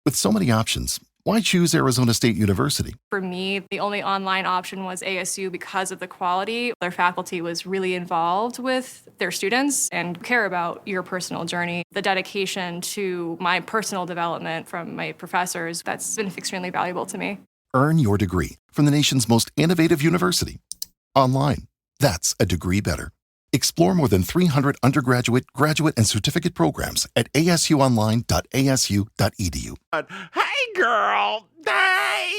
With so many options, why choose Arizona State University? For me, the only online option was ASU because of the quality. Their faculty was really involved with their students and care about your personal journey. The dedication to my personal development from my professors, that's been extremely valuable to me. Earn your degree from the nation's most innovative university. Online. That's a degree better. Explore more than 300 undergraduate, graduate, and certificate programs at asuonline.asu.edu. Hey, girl. Hey.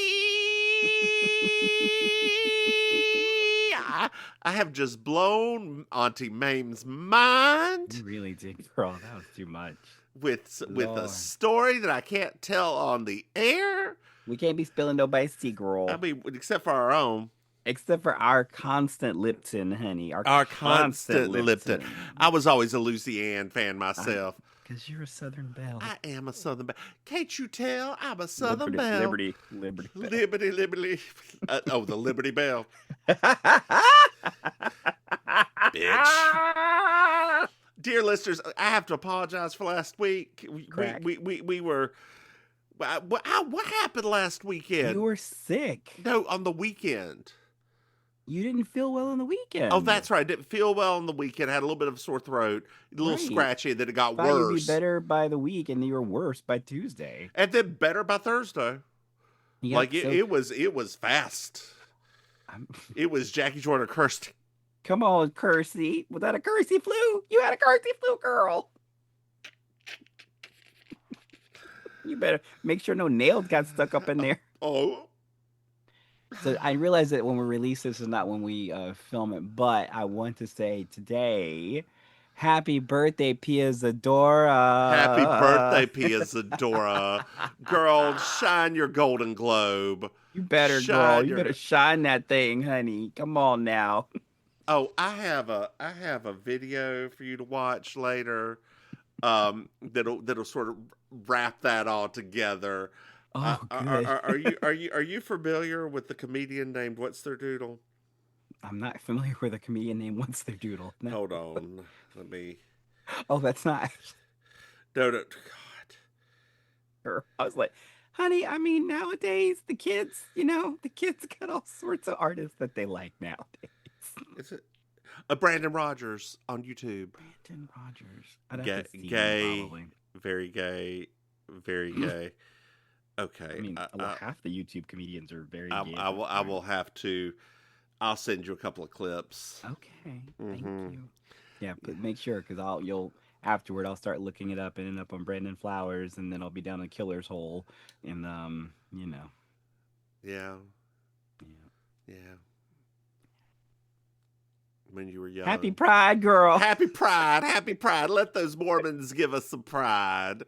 I have just blown Auntie Maim's mind. You really did, girl. That was too much. With a story that I can't tell on the air. We can't be spilling nobody's tea, girl. I mean, except for our own. Except for our constant Lipton, honey. Our constant Lipton. I was always a Lucy Ann fan myself. Because you're a Southern Belle. I am a Southern Belle. Can't you tell? I'm a Southern Belle. Liberty. Liberty. The Liberty Bell. Bitch. Dear listeners, I have to apologize for last week. We were... What happened last weekend? You were sick. No, on the weekend. You didn't feel well on the weekend. Oh, that's right. I didn't feel well on the weekend. I had a little bit of a sore throat, a little scratchy, and then it got worse. You'd be better by the week, and you were worse by Tuesday. And then better by Thursday. Yep, it was fast. It was Jackie Jordan Kirsty. Come on, Kirsty. Was that a Kirsty flu? You had a Kirsty flu, girl. You better make sure no nails got stuck up in there. Oh. So I realize that when we release this is not when we film it, but I want to say today, happy birthday, Pia Zadora. Happy birthday, Pia Zadora. Girl, shine your golden globe. You better, girl. You better shine that thing, honey. Come on now. Oh, I have a video for you to watch later. That'll sort of wrap that all together. Oh, good. Are you familiar with the comedian named What's Their Doodle? I'm not familiar with a comedian named What's Their Doodle. No. Hold on, let me. Oh, that's not. No, God. I was like, honey. I mean, nowadays the kids got all sorts of artists that they like nowadays. Is it? Brandon Rogers on YouTube. Brandon Rogers. Gay, very gay, very gay. Okay. I mean, half the YouTube comedians are very gay. I will have to. I'll send you a couple of clips. Okay. Thank you. Yeah, but make sure because afterward I'll start looking it up and end up on Brandon Flowers, and then I'll be down a killer's hole, and Yeah. When you were young. Happy Pride, girl. Happy Pride. Happy Pride. Let those Mormons give us some pride.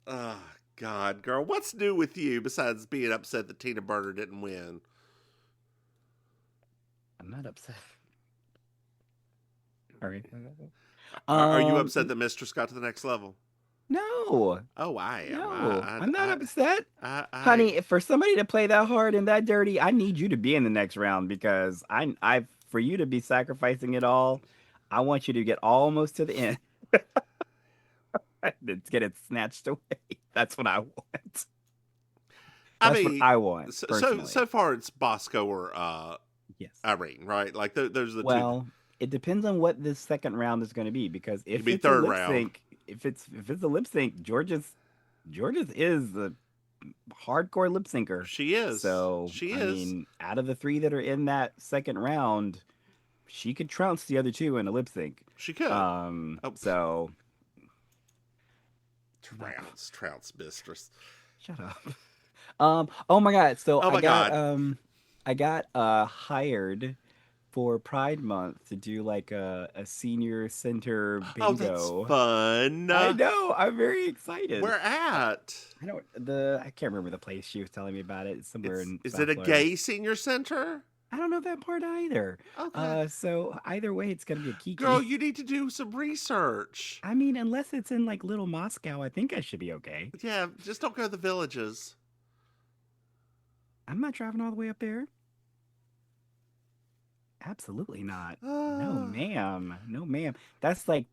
Oh, God, girl. What's new with you besides being upset that Tina Burner didn't win? I'm not upset. All right. Are you upset that Mistress got to the next level? No. Oh, I am. No, I'm not upset. Honey, for somebody to play that hard and that dirty, I need you to be in the next round because for you to be sacrificing it all, I want you to get almost to the end. Let's get it snatched away. That's what I want. What I want. So far, it's Bosco or yes, Irene, right? Like those are the two. Well, it depends on what this second round is going to be because if it's third a lip round. sync, if it's a lip sync, Georgia's is the hardcore lip syncer. She is. So I mean, out of the three that are in that second round, she could trounce the other two in a lip sync. She could. So trounce mistress. Shut up. Oh my God. So I got hired for Pride Month to do like a senior center bingo. Oh, that's fun. I know. I'm very excited. Where at? I can't remember the place she was telling me about it. It's somewhere in Is South it a Florida. gay senior center? I don't know that part either. Okay. So either way, it's gonna be a kiki. Girl, you need to do some research. I mean, unless it's in like Little Moscow, I think I should be okay. Yeah, just don't go to the villages. I'm not driving all the way up there. Absolutely not. No, ma'am. No, ma'am. That's like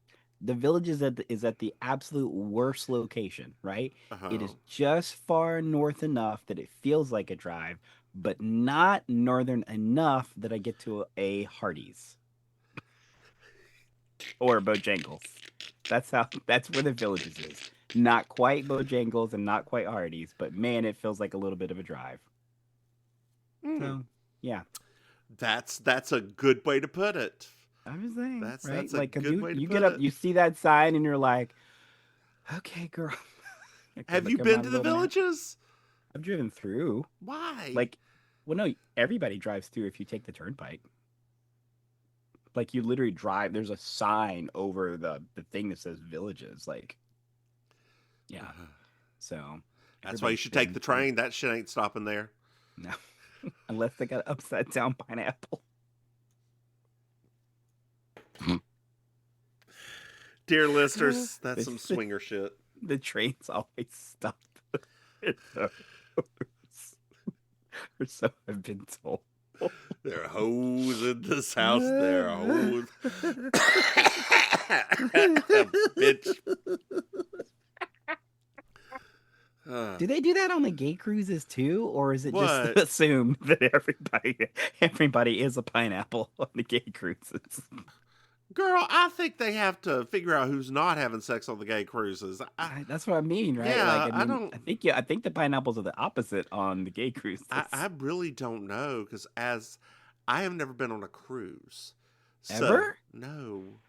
The village is at the absolute worst location, right? It is Oh. just far north enough that it feels like a drive, but not northern enough that I get to a Hardee's or Bojangles. That's where the villages is. Not quite Bojangles and not quite Hardee's, but man, it feels like a little bit of a drive. So, yeah. That's a good way to put it. I'm just saying, That's right? a Like, 'cause good way to you put get up, it. you see that sign, and you're like, okay, girl. Have you been to the villages? I've driven through. Why? Like, well, no, everybody drives through if you take the turnpike. Like, you literally drive. There's a sign over the thing that says villages. Like, yeah. So That's why you should take the train. That shit ain't stopping there. No, unless they got upside down pineapple. Dear listeners, that's some swinger shit. The trains always stop. Or so I've been told. There are hoes in this house. There are hoes. Bitch. Do they do that on the gay cruises too, or is it What? just assumed that everybody is a pineapple on the gay cruises? Girl, I think they have to figure out who's not having sex on the gay cruises. That's what I mean, right? Yeah, like, I don't. I think the pineapples are the opposite on the gay cruises. I really don't know because I have never been on a cruise. Ever? No.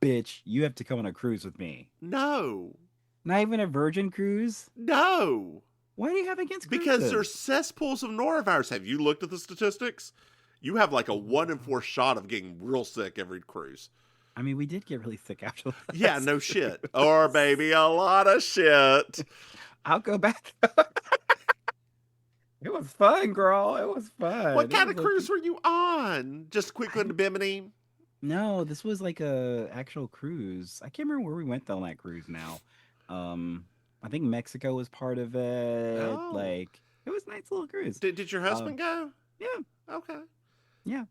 Bitch, you have to come on a cruise with me. No. Not even a virgin cruise? No. What do you have against cruises? Because there's cesspools of norovirus. Have you looked at the statistics? You have like a 1 in 4 shot of getting real sick every cruise. I mean, we did get really sick after that. Yeah, no shit. Or maybe a lot of shit. I'll go back. It was fun, girl. It was fun. What kind of cruise were you on? Just a quick one to Bimini? No, this was like a actual cruise. I can't remember where we went on that cruise now. I think Mexico was part of it. Oh. Like, it was a nice little cruise. Did your husband go? Yeah. Okay. Yeah.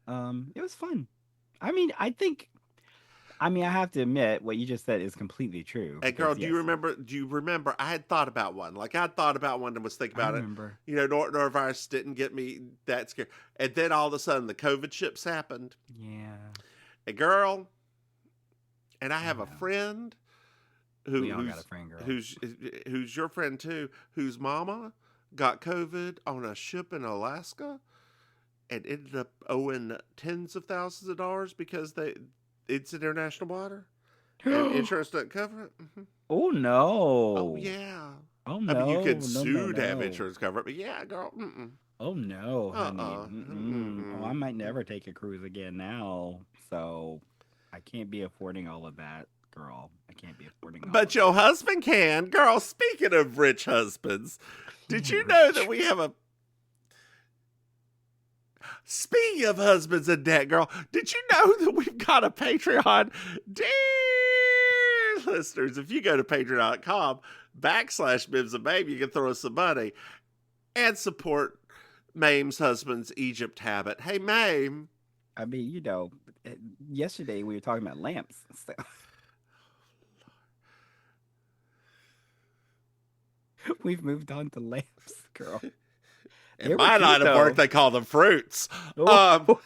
It was fun. I mean, I have to admit what you just said is completely true. Hey, girl, because, do you remember? I had thought about one. Like, I thought about one and was thinking about I it. remember. You know, norovirus didn't get me that scared. And then all of a sudden, the COVID ships happened. Yeah. A girl, and I have I a know. friend We all got a friend, girl. who's your friend too, whose mama got COVID on a ship in Alaska and ended up owing tens of thousands of dollars because it's international water and insurance doesn't cover it. Mm-hmm. Oh, no. Oh yeah. Oh, no. I mean, you can No, sue to have no. insurance cover it, but yeah, girl. Mm-mm. Oh, no, honey. Mm-mm. Oh, I might never take a cruise again now. So I can't be affording all of that, girl. I can't be affording all But of your husband can. Girl, speaking of rich husbands, did you know that we have a... Speaking of husbands and debt, girl, did you know that we've got a Patreon? Dear listeners, if you go to patreon.com/Mims and Maim, you can throw us some money and support Maim's husband's Egypt habit. Hey, Maim. I mean, you know, yesterday we were talking about lamps and stuff. We've moved on to lamps, girl. In my line of work, they call them fruits. Oh.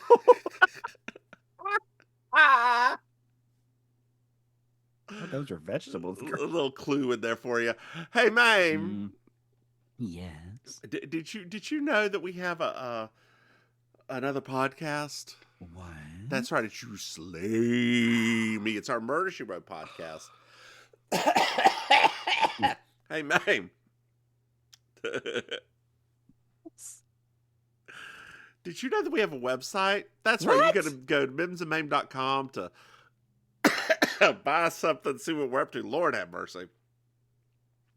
Those are vegetables, A girl. little clue in there for you. Hey, Maim. Yes. Did you know that we have another podcast? What? That's right. It's You Slay Me. It's our Murder, She Wrote podcast. Hey, Maim. Did you know that we have a website? That's right. What? You got to go to mimsandmaim.com to buy something, see what we're up to. Lord have mercy.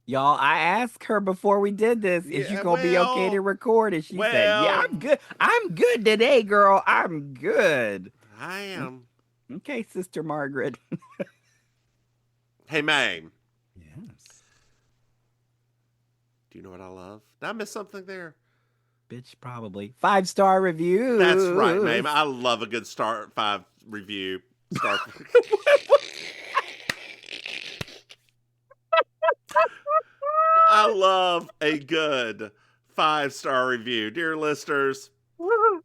Y'all, I asked her before we did this, is you gonna be okay to record? And she said, yeah, I'm good. I'm good today, girl. I'm good. I am. Okay, Sister Margaret. Hey, Maim. Yes. Do you know what I love? Did I miss something there? Bitch, probably. 5-star review. That's right, Maim. I love a good 5 review. I love a good 5-star review. Dear listeners,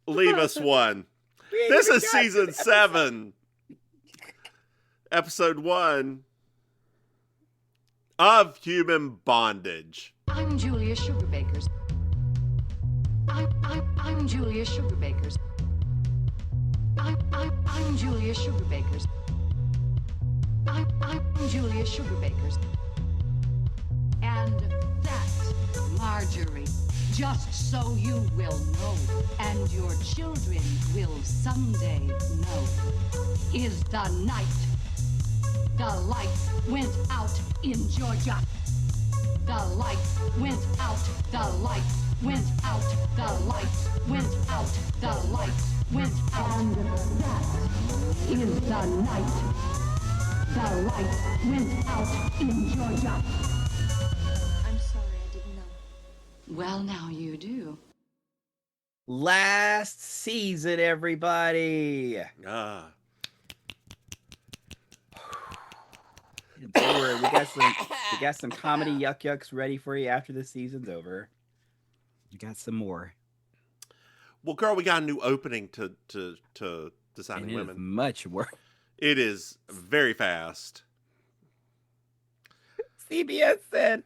leave us one. This is season 7, episode 1 of Human Bondage. I'm Julia Sugarbakers. I'm Julia Sugarbakers. I'm Julia Sugarbakers. I'm Julia Sugarbakers. And that's Marjorie. Just so you will know, and your children will someday know, is the night the light went out in Georgia. The light went out, the light went out, the light went out, the light went out. And that is the night the light went out in Georgia. I'm sorry, I didn't know. Well, now you do. Last season, everybody. Don't worry, we got some comedy yucks ready for you after the season's over. We got some more. Well, girl, we got a new opening to Designing And it Women. is much work. It is very fast. CBS said,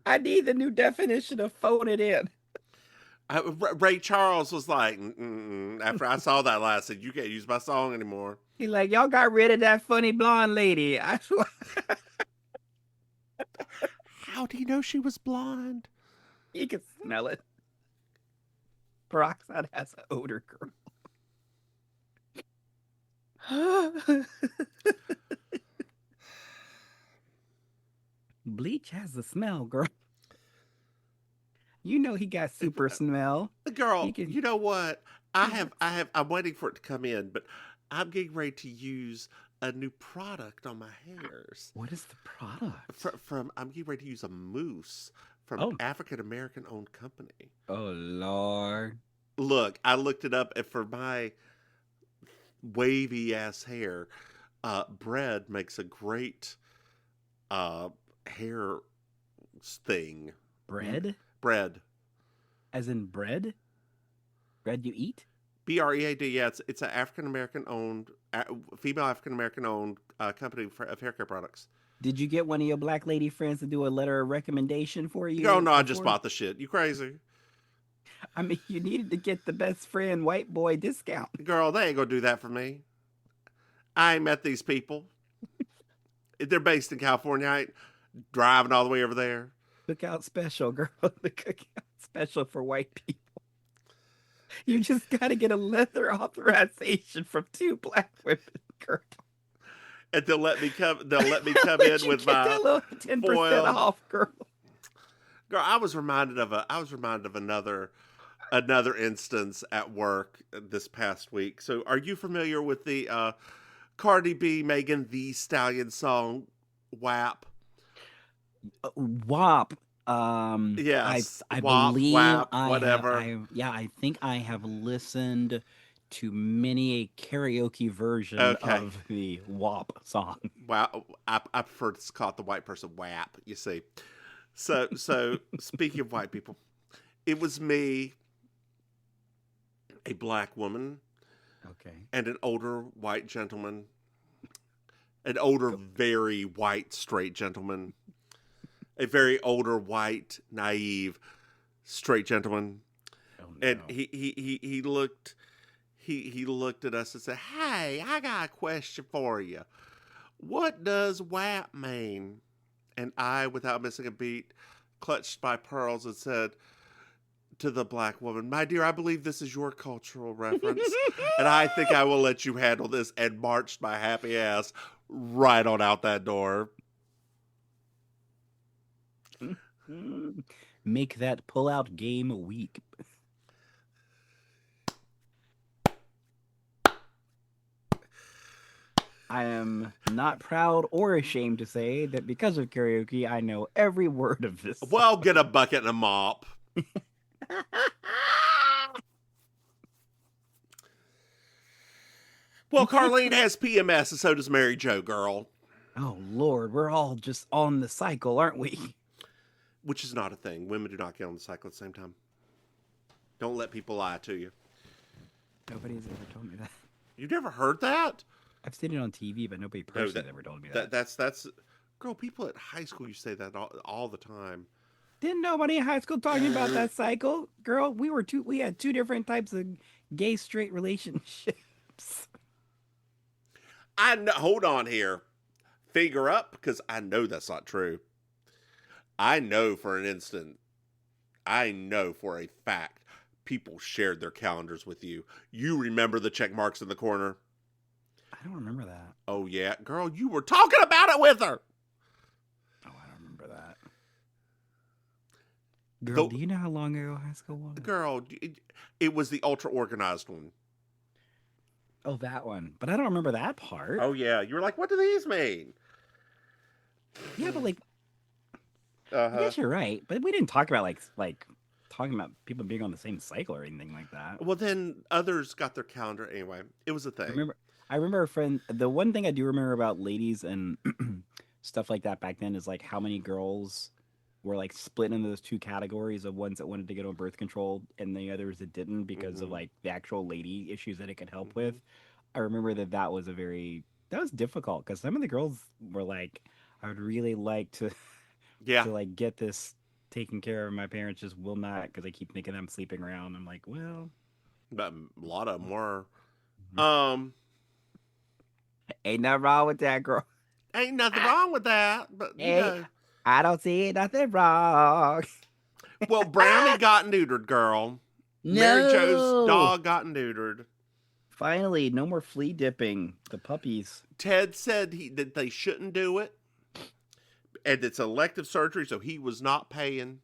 I need the new definition of phone it in. Ray Charles was like, after I saw that last, said, you can't use my song anymore. He like, y'all got rid of that funny blonde lady. I swear. How do you know she was blonde? You can smell it. Peroxide has an odor, girl. Bleach has a smell, girl. You know he got super smell. Girl, you know what? I'm waiting for it to come in, but I'm getting ready to use a new product on my hairs. What is the product? I'm getting ready to use a mousse from an African American owned company. Oh Lord! Look, I looked it up, and for my wavy ass hair, Bread makes a great hair thing. Bread? Bread. As in bread? Bread you eat? BREAD, yeah, it's an African American owned, female African American owned company of hair care products. Did you get one of your black lady friends to do a letter of recommendation for you? Oh no, I just bought the shit. You crazy? I mean, you needed to get the best friend white boy discount. Girl, they ain't gonna do that for me. I ain't met these people. They're based in California. I ain't driving all the way over there. Cookout special, girl. The cookout special for white people. You just got to get a leather authorization from 2 black women, girl. And they'll let me come. They'll let me come in with my that little 10% foil. off, girl. Girl, I was reminded of another instance at work this past week. So, are you familiar with the Cardi B, Megan Thee Stallion song "WAP"? WAP. Yes, I WAP, believe WAP, whatever. I think I have listened to many a karaoke version of the WAP song. Wow, I prefer to call it the white person WAP. You see, so speaking of white people, it was me, a black woman, and an older white gentleman, an older very white straight gentleman. A very older, white, naive, straight gentleman, and he looked at us and said, "Hey, I got a question for you. What does WAP mean?" And I, without missing a beat, clutched my pearls and said to the black woman, "My dear, I believe this is your cultural reference, and I think I will let you handle this," and marched my happy ass right on out that door. Make that pull-out game weak. I am not proud or ashamed to say that because of karaoke, I know every word of this song. Well, get a bucket and a mop. Well, Carlene has PMS, and so does Mary Jo, girl. Oh, Lord, we're all just on the cycle, aren't we? which is not a thing. Women do not get on the cycle at the same time. Don't let people lie to you. Nobody's ever told me that. You've never heard that? I've seen it on TV, but nobody personally has ever told me that. That's girl. People at high school used to say that all the time. Didn't nobody in high school talking about that cycle, girl? We had two different types of gay straight relationships. I know. Hold on here. Figure up, because I know that's not true. I know for an instant. I know for a fact. People shared their calendars with you. You remember the check marks in the corner? I don't remember that. Oh, yeah. Girl, you were talking about it with her. Oh, I don't remember that. Girl, do you know how long ago high school was? Girl, it was the ultra organized one. Oh, that one. But I don't remember that part. Oh, yeah. You were like, what do these mean? Yeah, but like, I guess you're right. But we didn't talk about like talking about people being on the same cycle or anything like that. Well, then others got their calendar anyway. It was a thing. I remember a friend. The one thing I do remember about ladies and stuff like that back then is like how many girls were like split into those two categories of ones that wanted to get on birth control and the others that didn't because of like the actual lady issues that it could help with. I remember that was difficult because some of the girls were like, I would really like to like get this taken care of. My parents just will not because I keep making them sleeping around. I'm like, well, but a lot of them were. Ain't nothing wrong with that, girl. Ain't nothing wrong with that, but you know. I don't see nothing wrong. Well, Brownie got neutered, girl. No. Mary Jo's dog got neutered. Finally, no more flea dipping the puppies. Ted said that they shouldn't do it. And it's elective surgery, so he was not paying.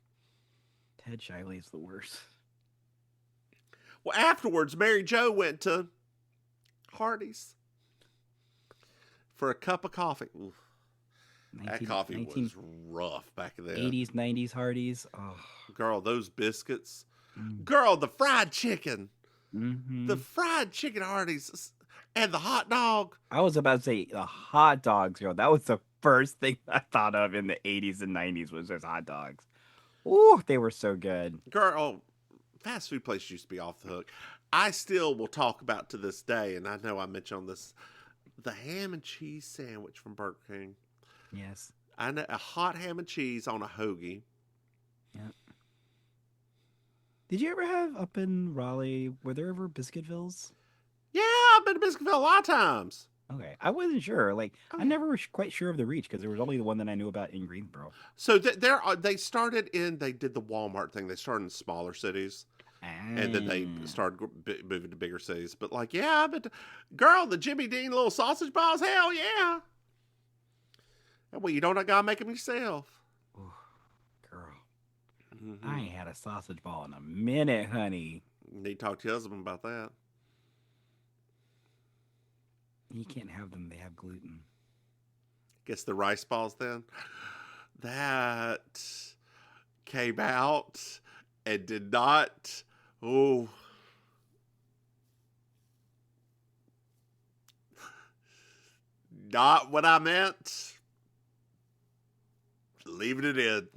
Ted Shiley is the worst. Well, afterwards, Mary Jo went to Hardee's for a cup of coffee. Oof. That coffee was rough back then. 80s, 90s Hardee's. Oh. Girl, those biscuits. Girl, the fried chicken. The fried chicken Hardee's and the hot dog. I was about to say the hot dogs, girl. That was the first thing I thought of in the 80s and 90s was those hot dogs. Ooh, they were so good. Girl, fast food places used to be off the hook. I still will talk about to this day, and I know I mentioned this, the ham and cheese sandwich from Burger King. Yes. I know, a hot ham and cheese on a hoagie. Yeah. Did you ever have up in Raleigh, were there ever Biscuitvilles? Yeah, I've been to Biscuitville a lot of times. Okay. I wasn't sure. Like, I never was quite sure of the reach because there was only the one that I knew about in Greensboro. So they did the Walmart thing. They started in smaller cities. And then they started moving to bigger cities. But like, yeah, girl, the Jimmy Dean little sausage balls, hell yeah. Well, you don't gotta make them yourself. Ooh, girl. Mm-hmm. I ain't had a sausage ball in a minute, honey. You need to talk to your husband about that. You can't have them. They have gluten. Guess the rice balls then? That came out and did not. Oh. Not what I meant. Leaving it in.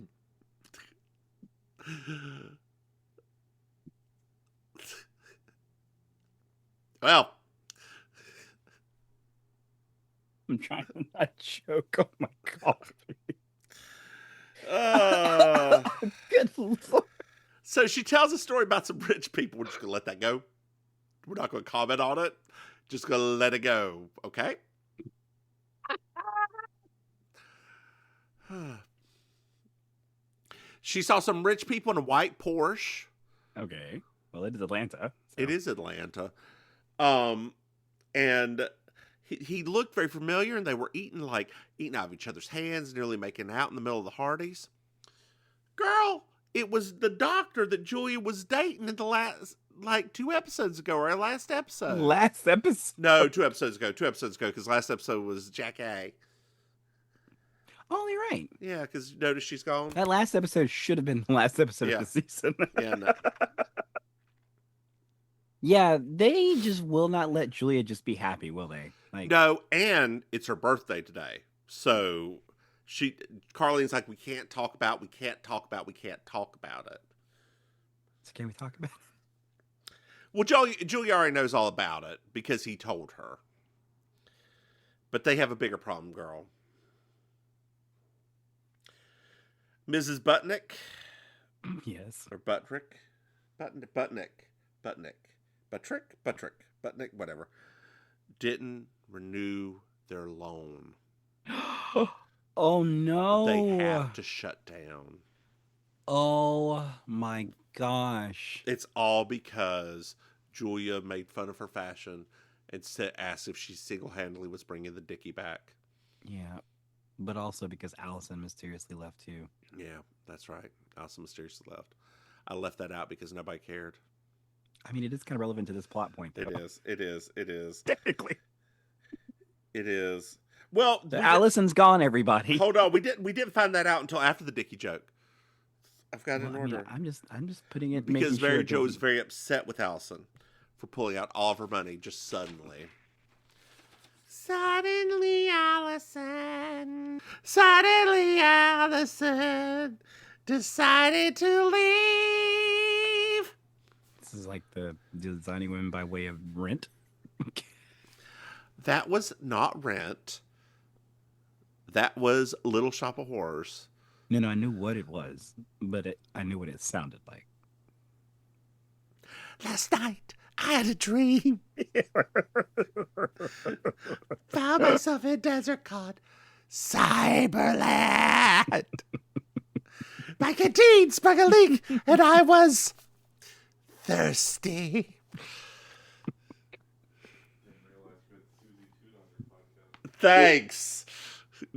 Well. I'm trying to not choke on my coffee. Good Lord. So she tells a story about some rich people. We're just going to let that go. We're not going to comment on it. Just going to let it go. Okay? She saw some rich people in a white Porsche. Okay. Well, it is Atlanta. So. It is Atlanta. And he looked very familiar, and they were eating out of each other's hands, nearly making out in the middle of the Hardee's. Girl, it was the doctor that Julia was dating in the last, 2 episodes ago, or last episode. Last episode? No, 2 episodes ago. 2 episodes ago, because last episode was Jack A. Oh, you're right. Yeah, because notice she's gone. That last episode should have been the last episode of the season. Yeah, no. Yeah, they just will not let Julia just be happy, will they? No, and it's her birthday today. So Carlene's like, we can't talk about it. So can we talk about it? Well, Julia already knows all about it because he told her. But they have a bigger problem, girl. Mrs. Butnick. Yes. Or Buttrick. Butnick, whatever. Didn't renew their loan. Oh, no. They have to shut down. Oh, my gosh. It's all because Julia made fun of her fashion and asked if she single-handedly was bringing the Dickie back. Yeah, but also because Allison mysteriously left too. Yeah, that's right. Allison mysteriously left. I left that out because nobody cared. I mean, it is kind of relevant to this plot point, though. It is. Technically. It is. Well, Allison's gone, everybody. Hold on, we didn't find that out until after the Dickie joke. I've got it in order. I'm just putting it because Mary Jo was very upset with Allison for pulling out all of her money just suddenly. Suddenly, Allison decided to leave. This is like the Designing Women by way of Rent. That was not Rent. That was Little Shop of Horrors. No, I knew what it was, but I knew what it sounded like. Last night, I had a dream. Found myself in a desert called Cyberland. My canteen sprung a leak, and I was thirsty. Thanks.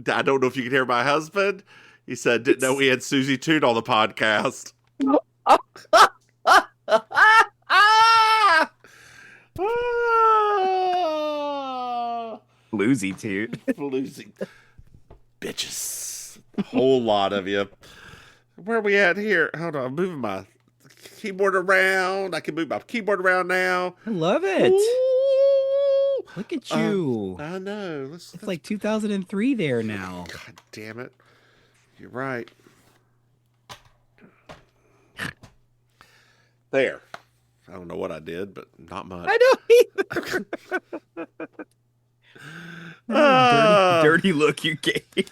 I don't know if you can hear my husband. He said, didn't know we had Susie Toot on the podcast. Floozy Toot. Floozy. Bitches. A whole lot of you. Where are we at here? Hold on. I'm moving my keyboard around. I can move my keyboard around now. I love it. Ooh. Look at you. I know. It's like 2003 there now. God damn it. You're right. There. I don't know what I did, but not much. I don't either. Dirty look you gave me.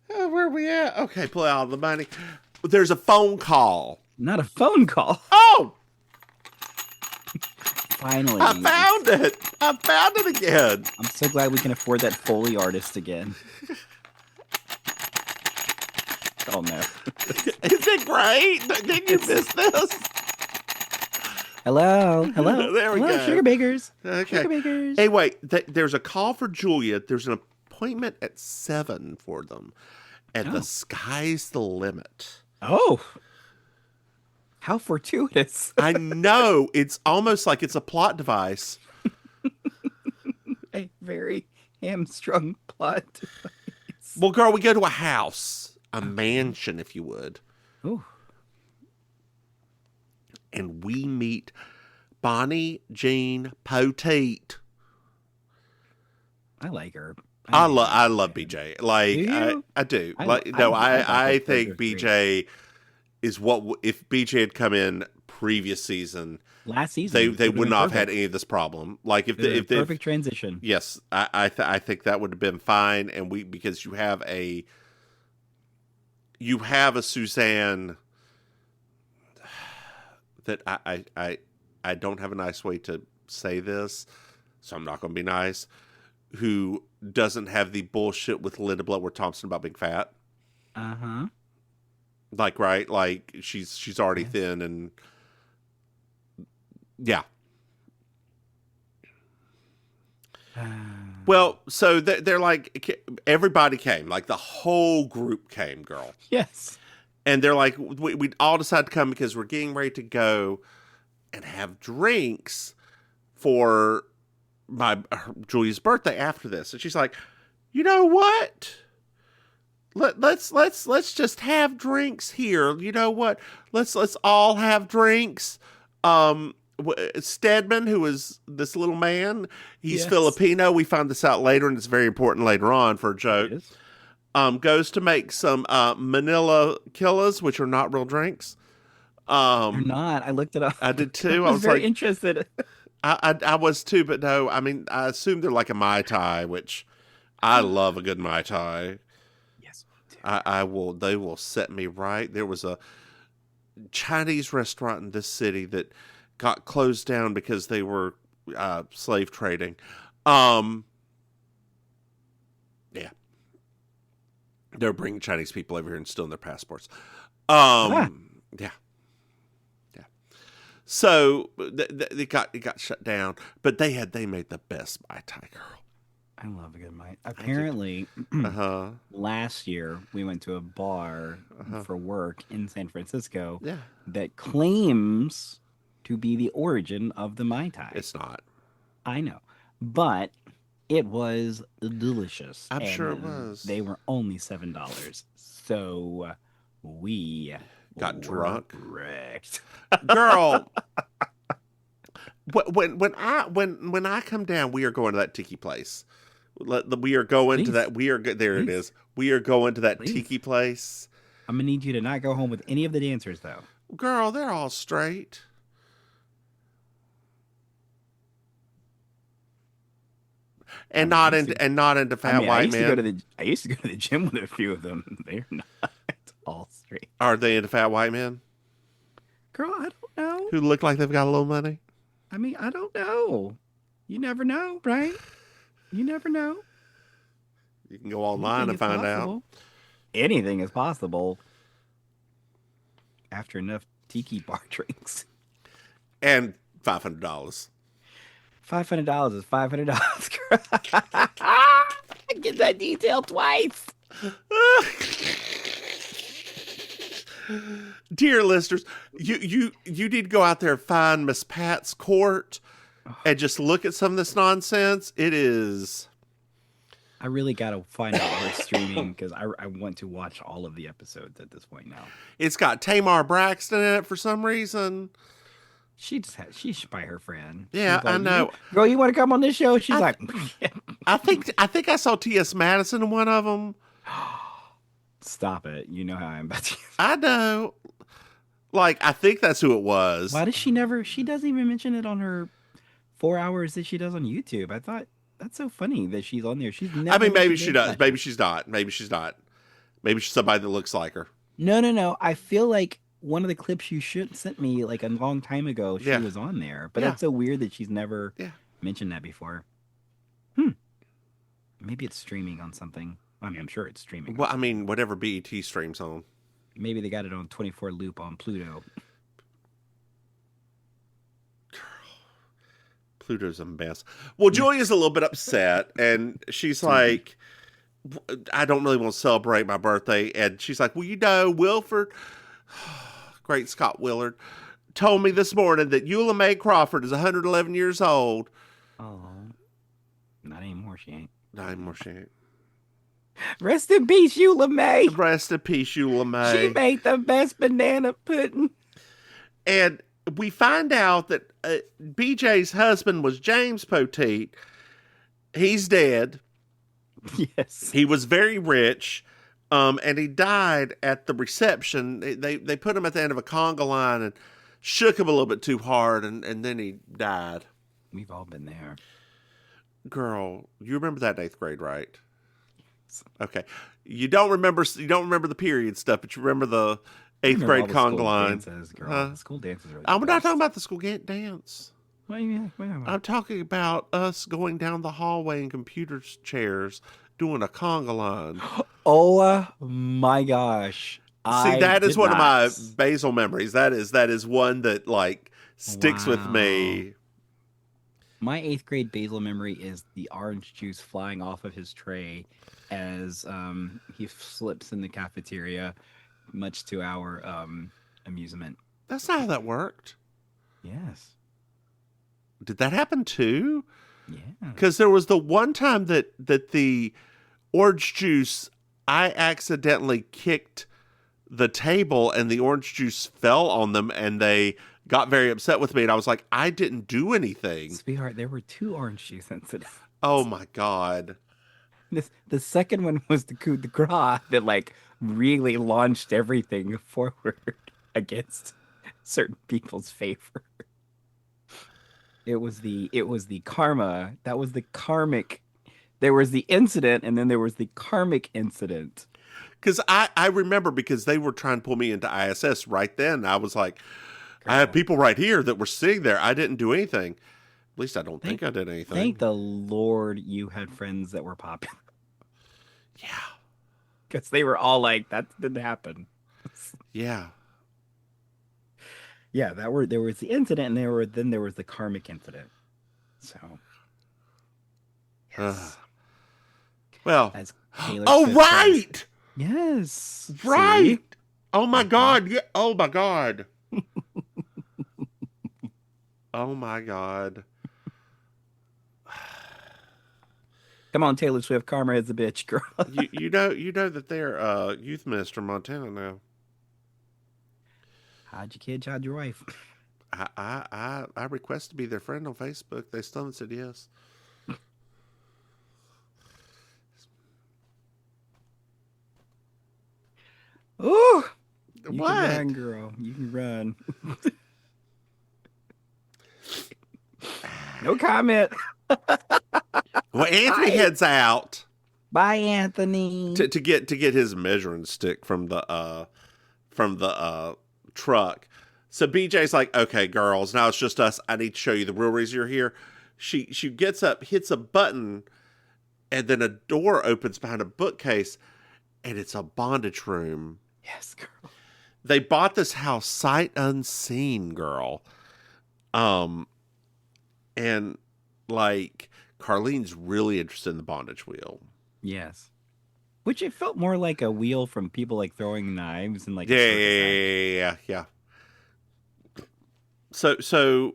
Where are we at? Okay, pull out the money. There's a phone call. Not a phone call. Oh! Finally. I found it. I found it again. I'm so glad we can afford that Foley artist again. Oh, no. Isn't it great? Didn't you miss this? Hello. There we go. Sugar Bakers. Okay. Sugar Bakers. Hey, wait. There's a call for Julia. There's an appointment at 7 for them. And the sky's the limit. Oh. How fortuitous. I know. It's almost like it's a plot device. A very hamstrung plot device. Well, girl, we go to a house. A mansion, if you would. Ooh. And we meet Bonnie Jean Poteet. I like her. I love BJ. Like, I do. I think BJ is what, if BJ had come in previous season, last season, they would not have had any of this problem. Like, if they perfect transition. Yes, I think that would have been fine. And because you have a Suzanne that I don't have a nice way to say this, so I'm not going to be nice, who doesn't have the bullshit with Linda Bloodworth Thompson about being fat. Uh-huh. Like, right? Like, she's already thin and... Yeah. Well, so they're like... Everybody came. Like, the whole group came, girl. Yes. And they're like, we all decided to come because we're getting ready to go and have drinks for Julia's birthday after this. And she's like, you know what? Let's just have drinks here. You know what? Let's all have drinks. Stedman, who is this little man, he's Yes. Filipino. We find this out later, and it's very important later on for a joke. Goes to make some Manila Killas, which are not real drinks. They're not. I looked it up. I did too. I was very like, interested. I was too, but no. I mean, I assume they're like a Mai Tai, which I love a good Mai Tai. Yes, I will. They will set me right. There was a Chinese restaurant in this city that got closed down because they were slave trading. Yeah. They're bringing Chinese people over here and stealing their passports. Yeah. So it got shut down, but they made the best Mai Tai, girl. I love a good Mai. Apparently, last year we went to a bar for work in San Francisco that claims to be the origin of the Mai Tai. It's not. I know, but it was delicious. I'm sure it was. They were only $7, so we got drunk, wrecked. Girl. when I come down, we are going to that tiki place. We are going to that. It is. We are going to that tiki place. I'm gonna need you to not go home with any of the dancers, though. Girl, they're all straight. And not into fat white men. I used to go to the gym with a few of them. They're not all straight. Are they into fat white men? Girl, I don't know. Who look like they've got a little money? I mean, I don't know. You never know, right? You never know. You can go online and find out. Anything is possible after enough tiki bar drinks. And $500. $500 is $500. I get that detail twice. Dear listeners, you need to go out there and find Miss Pat's court and just look at some of this nonsense. It is. I really got to find out where it's streaming because I want to watch all of the episodes at this point now. It's got Tamar Braxton in it for some reason. She's by her friend. Yeah, like, I know. Girl, you want to come on this show? She's like, I think I saw T.S. Madison in one of them. Stop it. You know how I'm about to. I know. Like, I think that's who it was. Why does she doesn't even mention it on her 4 hours that she does on YouTube. I thought that's so funny that she's on there. She's never. I mean, maybe she does. Maybe she's not. Maybe she's not. Maybe she's somebody that looks like her. No. I feel like one of the clips you sent me like a long time ago, she was on there. But that's so weird that she's never mentioned that before. Maybe it's streaming on something. I mean, I'm sure it's streaming. Well, I mean, whatever BET streams on. Maybe they got it on 24 loop on Pluto. Pluto's a mess. Well, Julia's a little bit upset, and she's like, I don't really want to celebrate my birthday. And she's like, well, you know, Wilford, great Scott Willard, told me this morning that Eula Mae Crawford is 111 years old. Oh, not anymore, she ain't. Not anymore, she ain't. Rest in peace, Eula Mae. Rest in peace, Eula Mae. She made the best banana pudding. And we find out that BJ's husband was James Poteet. He's dead. Yes. He was very rich, and he died at the reception. They put him at the end of a conga line and shook him a little bit too hard, and then he died. We've all been there. Girl, you remember that in 8th grade, right? Okay. You don't remember the period stuff, but you remember the 8th grade conga line. The school dances are I'm not talking about the school dance. What do you mean? I'm talking about us going down the hallway in computer chairs doing a conga line. Oh my gosh. See, that is one of my basal memories. That is one that like sticks with me. My 8th grade basal memory is the orange juice flying off of his tray as he slips in the cafeteria, much to our amusement. That's not how that worked. Yes. Did that happen too? Yeah. Because there was the one time that the orange juice, I accidentally kicked the table and the orange juice fell on them and they got very upset with me. And I was like, I didn't do anything. Sweetheart, there were 2 orange juice incidents. Oh my God. The second one was the coup de grace that like really launched everything forward against certain people's favor. It was the karma. That was the karmic. There was the incident, and then there was the karmic incident. Because I remember, because they were trying to pull me into ISS right then. I was like, I had people right here that were sitting there. I didn't do anything. At least I don't think I did anything. Thank the Lord you had friends that were popular. Yeah. Because they were all like, that didn't happen. Yeah. Yeah, there was the incident, and then there was the karmic incident. So, yes. Well. As Taylor oh, Swift right! says, yes. Right! See? Oh, my God. Yeah. Oh, my God. Oh, my God. Come on, Taylor Swift. Karma is a bitch, girl. you know that they're youth minister in Montana now. How'd your kids? How'd your wife? I requested to be their friend on Facebook. They still haven't said yes. Ooh! You What? can run, girl. You can run. No comment. Well, Anthony heads out. Bye, Anthony. To get his measuring stick from the truck. So BJ's like, okay, girls, now it's just us. I need to show you the real reason you're here. She gets up, hits a button, and then a door opens behind a bookcase, and it's a bondage room. Yes, girl. They bought this house sight unseen, girl. And like Carlene's really interested in the bondage wheel. Yes. Which it felt more like a wheel from people like throwing knives and like Yeah. So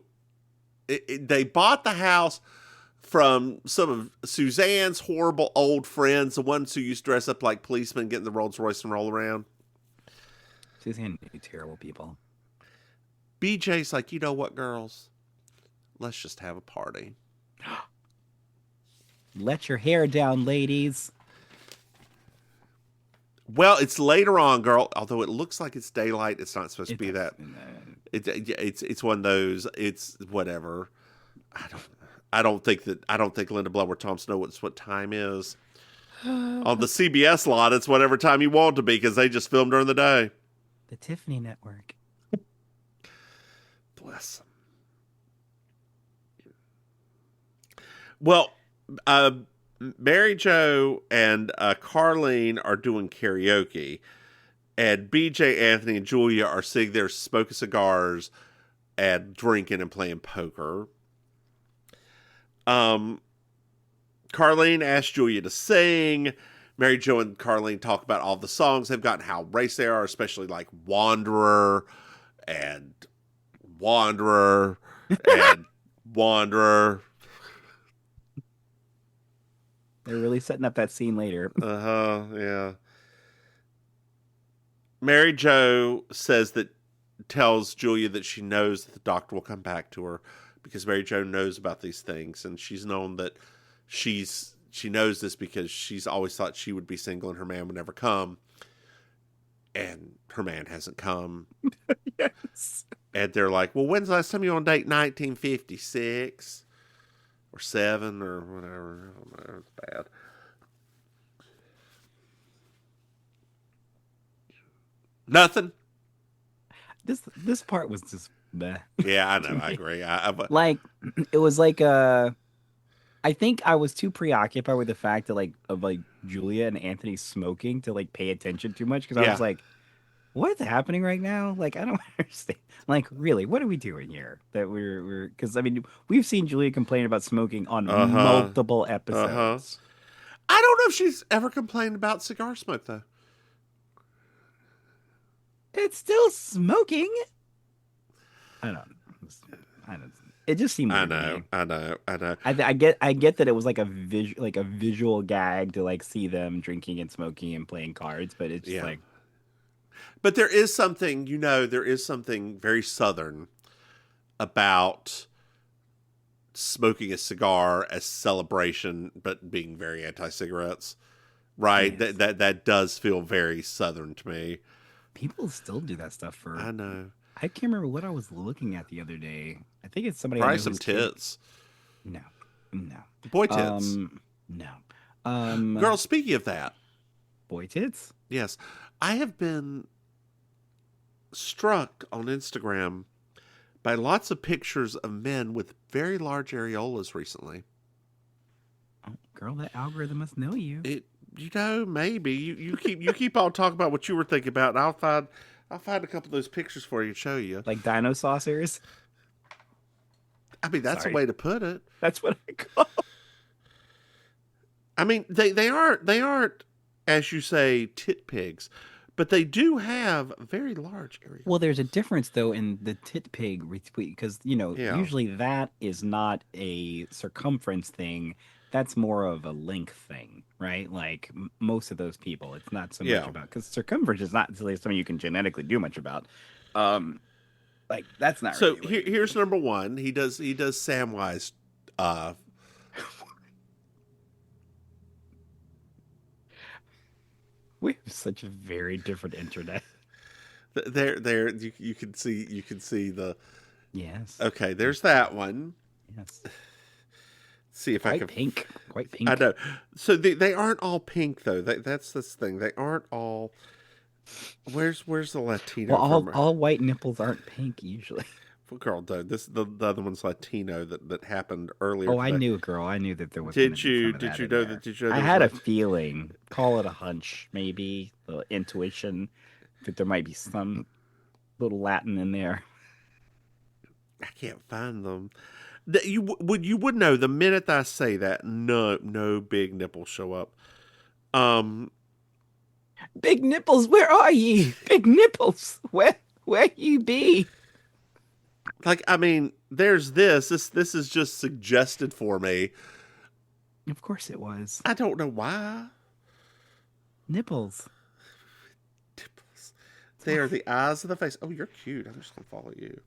they bought the house from some of Suzanne's horrible old friends, the ones who used to dress up like policemen, get in the Rolls Royce and roll around. Suzanne knew terrible people. BJ's like, you know what, girls? Let's just have a party. Let your hair down, ladies. Well, it's later on, girl. Although it looks like it's daylight, it's not supposed to be that. It's one of those. It's whatever. I don't think Linda Blower Thompson knows what time is. On the CBS lot, it's whatever time you want to be because they just film during the day. The Tiffany Network. Bless them. Well, Mary Jo and Carlene are doing karaoke, and BJ, Anthony, and Julia are sitting there smoking cigars and drinking and playing poker. Carlene asked Julia to sing. Mary Jo and Carlene talk about all the songs they've got and how race they are, especially like Wanderer and Wanderer and Wanderer. They're really setting up that scene later. Yeah. Mary Jo tells Julia that she knows that the doctor will come back to her because Mary Jo knows about these things, and she's known that she knows this because she's always thought she would be single and her man would never come, and her man hasn't come. Yes. And they're like, well, when's the last time you were on date? 1956 or 7 or whatever. I don't know. It's bad. Nothing. This part was just meh. Yeah, I know. I agree. Like, it was like I think I was too preoccupied with the fact that of Julia and Anthony smoking to pay attention too much because I was like, what's happening right now? Like, I don't understand. Like, really, what are we doing here? That we're because I mean we've seen Julia complain about smoking on multiple episodes. I don't know if she's ever complained about cigar smoke though. It's still smoking. I don't. It just seemed. I know. I get that it was like a visual gag to see them drinking and smoking and playing cards, but it's But there is something, there is something very Southern about smoking a cigar as celebration, but being very anti-cigarettes. Right? Yes. That does feel very Southern to me. People still do that stuff for. I know. I can't remember what I was looking at the other day. I think it's somebody. Probably I know some whose tits. No. Boy tits. No. Girl, speaking of that. Boy tits? Yes. I have been struck on Instagram by lots of pictures of men with very large areolas recently. Oh, girl, that algorithm must know you. Maybe you keep on talking about what you were thinking about, and I'll find a couple of those pictures for you and show you. Like dino saucers? I mean, that's Sorry. a way to put it. That's what I call. I mean, they aren't, as you say, tit pigs, but they do have very large areolas. Well, there's a difference though in the tit pig retweet because usually that is not a circumference thing. That's more of a length thing, right? Like most of those people, it's not so much about because circumference is not really something you can genetically do much about. Like that's not. So really here's number one. He does Samwise. We have such a very different internet. There. You can see the. Yes. Okay, there's that one. Yes. See if Quite I can. pink. Quite pink. I know. So they aren't all pink though. That's this thing. They aren't all. Where's the Latino? Well, all white nipples aren't pink usually. Well, girl, though, the other one's Latino that happened earlier. Oh, I today. knew, girl. I knew that there was. Did you know that? I had a feeling. Call it a hunch, maybe the intuition that there might be some little Latin in there. I can't find them. You would know the minute I say that. No big nipples show up. Big nipples, where are ye? Big nipples, where you be? Like, I mean, there's this is just suggested for me. Of course it was. I don't know why. Nipples. They are the eyes of the face. Oh, you're cute. I'm just gonna follow you.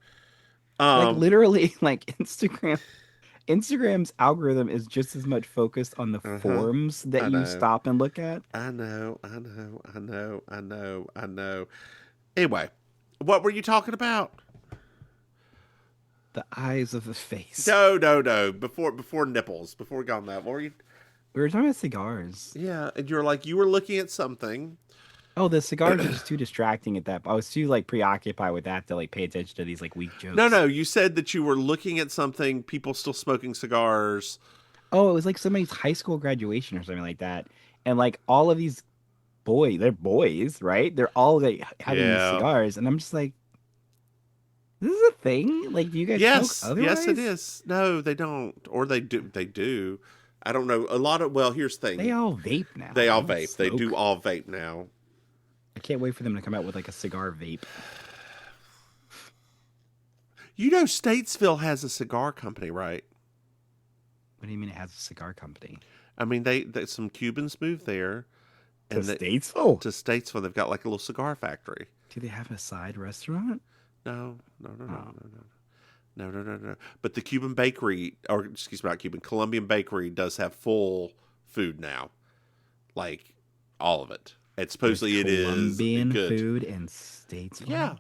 Like literally, like Instagram's algorithm is just as much focused on the forms that you stop and look at. I know. Anyway, what were you talking about? The eyes of the face. No. Before nipples. Before we got on that, what were you? We were talking about cigars. Yeah, and you were looking at something. Oh, the cigars are just too distracting at that. I was too preoccupied with that to pay attention to these weak jokes. No. You said that you were looking at something. People still smoking cigars. Oh, it was like somebody's high school graduation or something like that, and all of these they're boys, right? They're all having these cigars, and I'm just like, this is a thing. Do you guys smoke otherwise? Yes, it is. No, they don't, or they do. They do. I don't know. A lot of here's the thing. They all vape now. They all vape. They do all vape now. I can't wait for them to come out with a cigar vape. Statesville has a cigar company, right? What do you mean it has a cigar company? I mean, they some Cubans moved there. To Statesville? To Statesville. They've got a little cigar factory. Do they have a side restaurant? No. But the Cuban bakery, or excuse me, not Cuban, Colombian bakery does have full food now. All of it. And supposedly it is Colombian good. Food in Statesville? Yeah.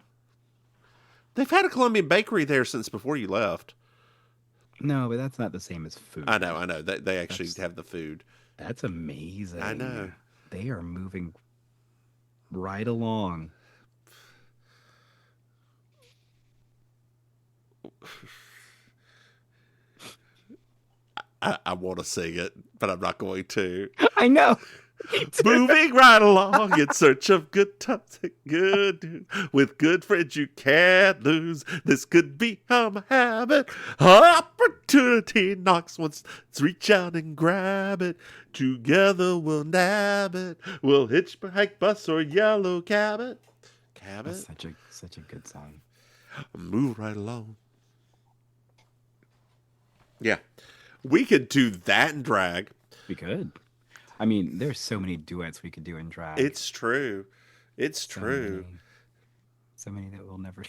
They've had a Colombian bakery there since before you left. No, but that's not the same as food. I know. They actually have the food. That's amazing. I know. They are moving right along. I want to sing it, but I'm not going to. I know. Moving right along in search of good times and good. With good friends you can't lose. This could become a habit. Opportunity knocks once. Let's reach out and grab it. Together we'll nab it. We'll hitchhike, bus, or yellow cab it. That's such a good song. Move right along. Yeah. We could do that in drag. We could. I mean, there's so many duets we could do in drag. It's true. It's true. So many that we'll never.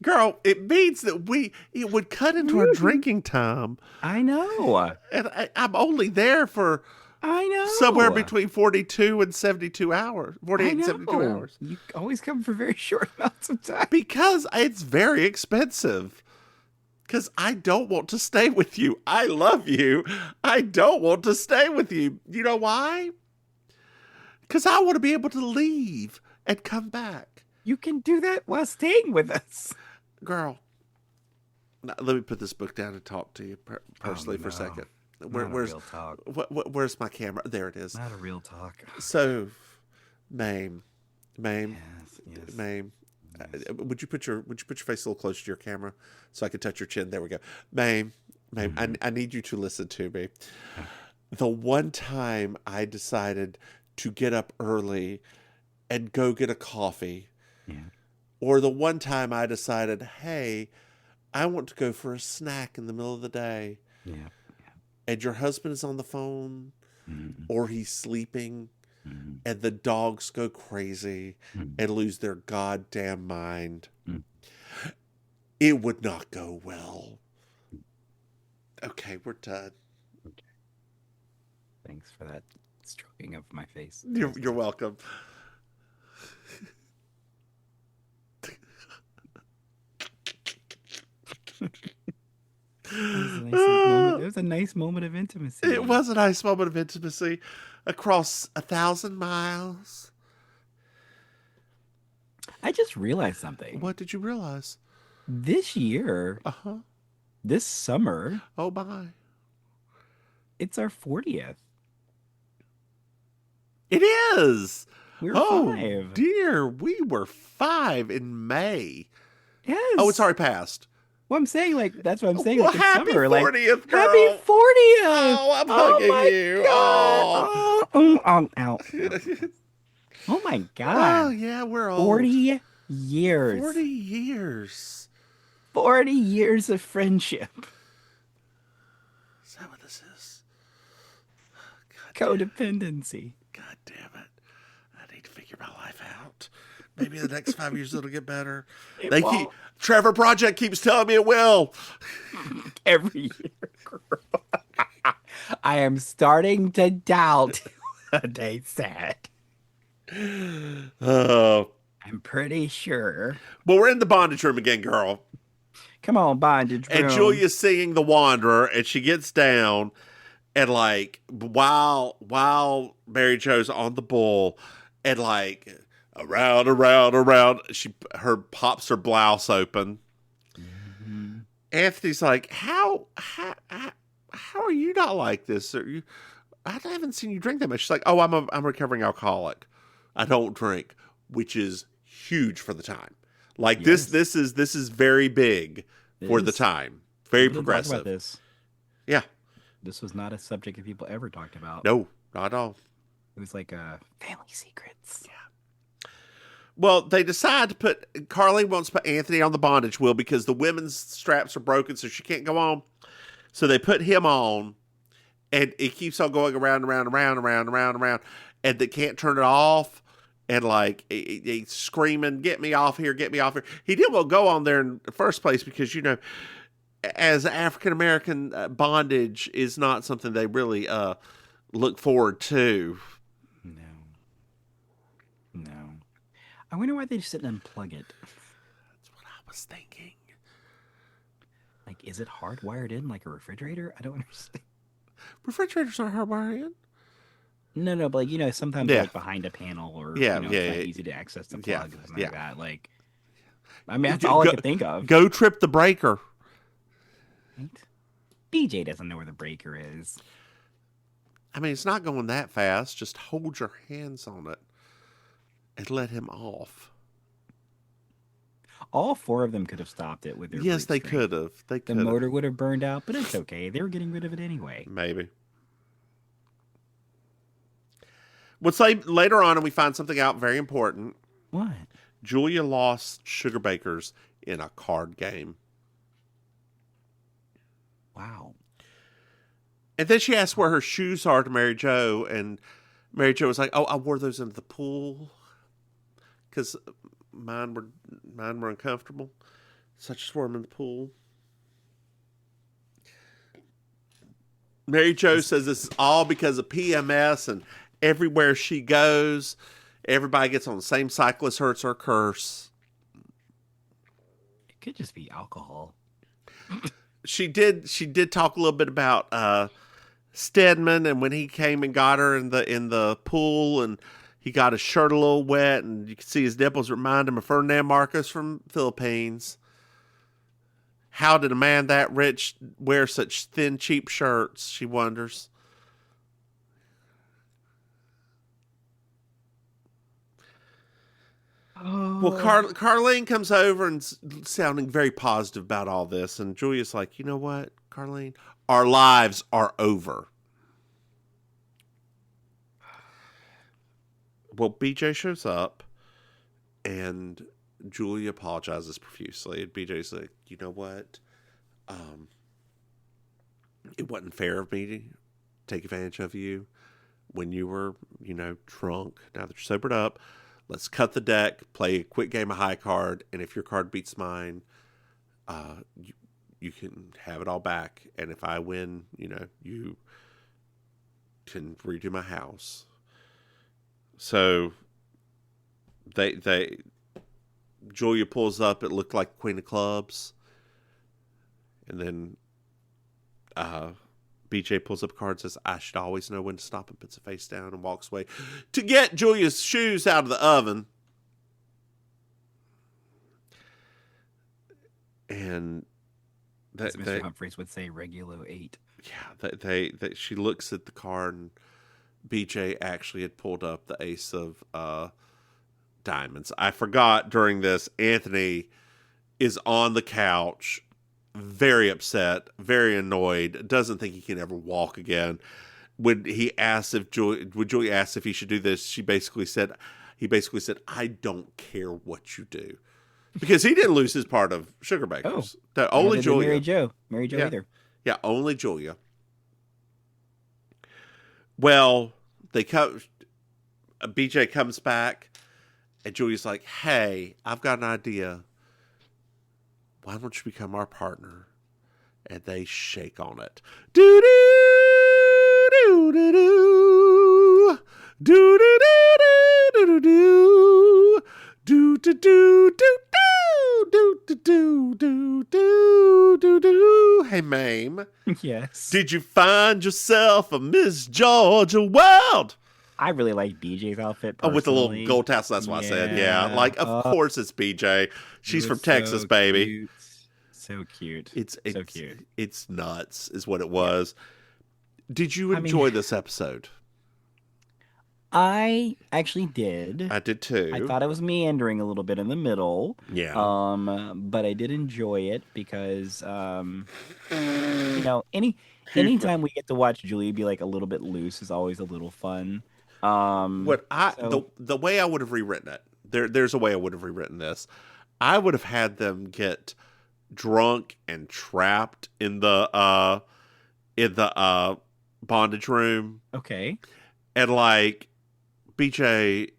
Girl, it means that it would cut into our drinking time. I know. And I'm only there for I know. somewhere between 42 and 72 hours. 48 and 72 hours. You always come for very short amounts of time. Because it's very expensive. Because I don't want to stay with you. I love you. I don't want to stay with you. You know why? Because I want to be able to leave and come back. You can do that while staying with us. Girl, let me put this book down and talk to you personally for a second. Where's real talk. Where's my camera? There it is. Not a real talk. So, Maim, Yes. Maim, would you put your face a little closer to your camera so I can touch your chin? There we go. Maim, I need you to listen to me. The one time I decided to get up early and go get a coffee, or the one time I decided, hey, I want to go for a snack in the middle of the day. And your husband is on the phone, or he's sleeping, and the dogs go crazy and lose their goddamn mind. It would not go well. Okay, we're done. Okay. Thanks for that stroking of my face. You're welcome. It was a nice moment of intimacy. It was a nice moment of intimacy across 1,000 miles. I just realized something. What did you realize? This year, this summer, oh my, it's our 40th. It is. We're 5. Dear, we were 5 in May. Yes. Oh, it's already passed. Well, I'm saying, like, that's what I'm saying. Well, like, happy summer, 40th, girl. Happy 40th. Oh, I'm hugging my you. God. Oh my God. Oh, yeah, we're old. 40 years. 40 years. 40 years of friendship. Is that what this is? Codependency. God damn it. I need to figure my life out. Maybe in the next 5 years it'll get better. Trevor Project keeps telling me it will. Every year, girl. I am starting to doubt what they said. Oh. I'm pretty sure. But we're in the bondage room again, girl. Come on, bondage room. And Julia's singing The Wanderer, and she gets down, and like while Mary Jo's on the bull, and like around, her pops her blouse open. Mm-hmm. Anthony's like, how are you not like this? I haven't seen you drink that much. She's like, oh, I'm a recovering alcoholic. I don't drink, which is huge for the time. Like this is very big for the time. Very progressive. Talk about this. Yeah. This was not a subject that people ever talked about. No, not at all. It was like family secrets. Yeah. Well, they decide to Carly wants to put Anthony on the bondage wheel because the women's straps are broken, so she can't go on. So they put him on, and it keeps on going around, and they can't turn it off. And like he's screaming, "Get me off here! Get me off here!" He didn't want to go on there in the first place because, you know, as African American, bondage is not something they really look forward to. No. I wonder why they just didn't unplug it. That's what I was thinking. Like, is it hardwired in like a refrigerator? I don't understand. Refrigerators aren't hardwired in. No, but like, you know, sometimes like behind a panel or it's not easy to access the plug or something like that. Like, I mean, that's all I could think of. Go trip the breaker. Right? BJ doesn't know where the breaker is. I mean, it's not going that fast. Just hold your hands on it and let him off. All 4 of them could have stopped it with their Yes, they could have. The motor would have burned out, but it's okay. They were getting rid of it anyway. Maybe. Let's say later on, and we find something out very important. What? Julia lost Sugar Bakers in a card game. Wow. And then she asked where her shoes are to Mary Jo, and Mary Jo was like, "Oh, I wore those into the pool because mine were uncomfortable." Such a swarm in the pool. Mary Jo says this is all because of PMS, and everywhere she goes, everybody gets on the same cycle as her. It's her curse. It could just be alcohol. She did talk a little bit about Stedman, and when he came and got her in the pool, and he got his shirt a little wet, and you can see his nipples remind him of Ferdinand Marcos from Philippines. How did a man that rich wear such thin, cheap shirts, she wonders. Oh. Well, Carlene comes over and sounding very positive about all this, and Julia's like, you know what, Carlene? Our lives are over. Well, BJ shows up, and Julia apologizes profusely, and BJ's like, you know what? It wasn't fair of me to take advantage of you when you were, drunk. Now that you're sobered up, let's cut the deck, play a quick game of high card, and if your card beats mine, you can have it all back. And if I win, you can redo my house. So Julia pulls up. It looked like Queen of Clubs. And then BJ pulls up cards, says, I should always know when to stop, and puts a face down and walks away to get Julia's shoes out of the oven. And as Mr. Humphreys would say, Regulo 8. Yeah, she looks at the card, and BJ actually had pulled up the ace of diamonds. I forgot during this, Anthony is on the couch, very upset, very annoyed, doesn't think he can ever walk again. When he asked when Julie asked if he should do this, he basically said, I don't care what you do. Because he didn't lose his part of Sugar Bakers. Oh, only Julia. Mary Jo yeah. either. Yeah, only Julia. Well, BJ comes back, and Julia's like, hey, I've got an idea. Why don't you become our partner? And they shake on it. Do do do do do do do do do do do do do do do do do do do. Hey, Maim. Yes. Did you find yourself a Miss Georgia World? I really like BJ's outfit personally. Oh, with the little gold tassel, that's what I said. Yeah, of course it's BJ. She's from Texas, so baby. Cute. So cute. It's so cute. It's nuts, is what it was. Yeah. Did you enjoy this episode? I actually did. I did too. I thought it was meandering a little bit in the middle. Yeah. But I did enjoy it because, anytime we get to watch Julia be like a little bit loose is always a little fun. The way I would have rewritten it, there's a way I would have rewritten this. I would have had them get drunk and trapped in the bondage room. Okay. And BJ,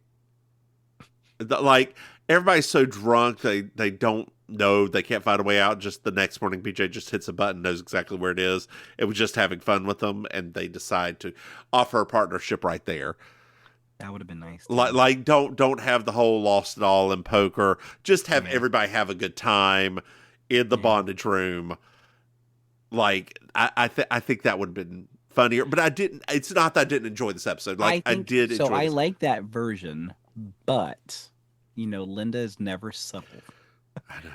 everybody's so drunk they don't know, they can't find a way out. Just the next morning, BJ just hits a button, knows exactly where it is. It was just having fun with them, and they decide to offer a partnership right there. That would have been nice. Don't have the whole lost it all in poker. Just have everybody have a good time in the bondage room. I think that would have been funnier, but I didn't. It's not that I didn't enjoy this episode. I did enjoy. So I like that version, but Linda is never subtle.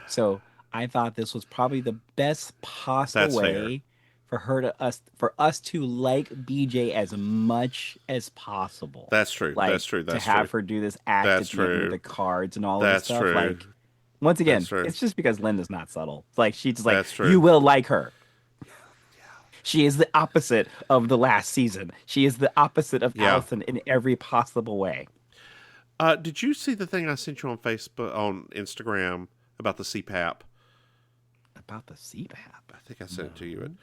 So I thought this was probably the best possible way for us to like BJ as much as possible. That's true. That's true. To have her do this act at the end with the cards and all of this stuff. True. Once again, it's just because Linda's not subtle. She's just like, you will like her. She is the opposite of the last season. She is the opposite of Allison in every possible way. Did you see the thing I sent you on Instagram about the CPAP? About the CPAP? I think I sent it to you.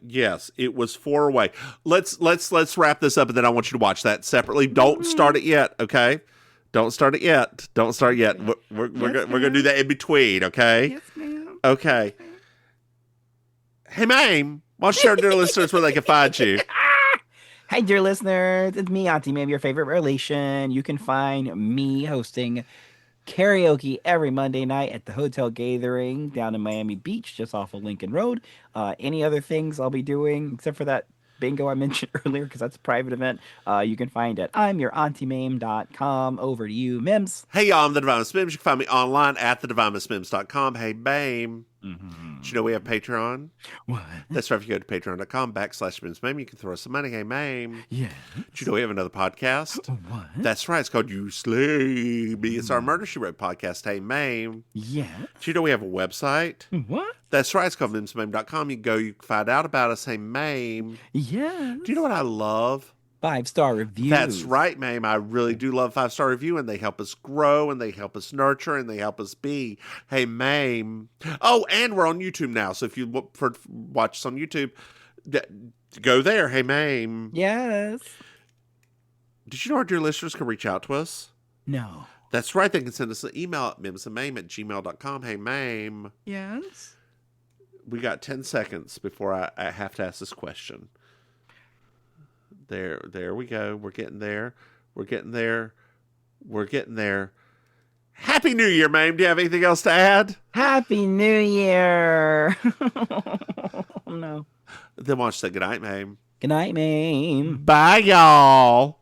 Yes, it was 4 away. Let's wrap this up, and then I want you to watch that separately. Don't start it yet, okay? Don't start it yet. Don't start yet. We're gonna do that in between, okay? Yes, ma'am. Okay. Hey, Maim, why don't you share with our listeners where they can find you? Hi, dear listeners. It's me, Auntie Maim, your favorite relation. You can find me hosting karaoke every Monday night at the Hotel Gathering down in Miami Beach, just off of Lincoln Road. Any other things I'll be doing, except for that bingo I mentioned earlier, because that's a private event, you can find at I'mYourAuntieMaim.com. Over to you, Mims. Hey, y'all, I'm the Divine Miss Mims. You can find me online at thedivinemissmims.com. Hey, Maim. Mm-hmm. Did you know we have Patreon? What? That's right. If you go to patreon.com/MimsMaim, you can throw us some money. Hey, Maim. Yeah. Did you know we have another podcast? What? That's right. It's called You Slay Me. It's our Murder, She Wrote podcast. Hey, Maim. Yeah. Did you know we have a website? What? That's right. It's called MimsMaim.com. You can go, you can find out about us. Hey, Maim. Yeah. Do you know what I love? 5-star reviews. That's right, Maim. I really do love 5-star review, and they help us grow, and they help us nurture, and they help us be. Hey, Maim. Oh, and we're on YouTube now. So if you watch us on YouTube, go there. Hey, Maim. Yes. Did you know our dear listeners can reach out to us? No. That's right. They can send us an email at mimsandmaim@gmail.com. Hey, Maim. Yes. We got 10 seconds before I have to ask this question. There we go. We're getting there. We're getting there. We're getting there. Happy New Year, Maim. Do you have anything else to add? Happy New Year. No. Then why don't you say good night, Maim? Good night, Maim. Bye, y'all.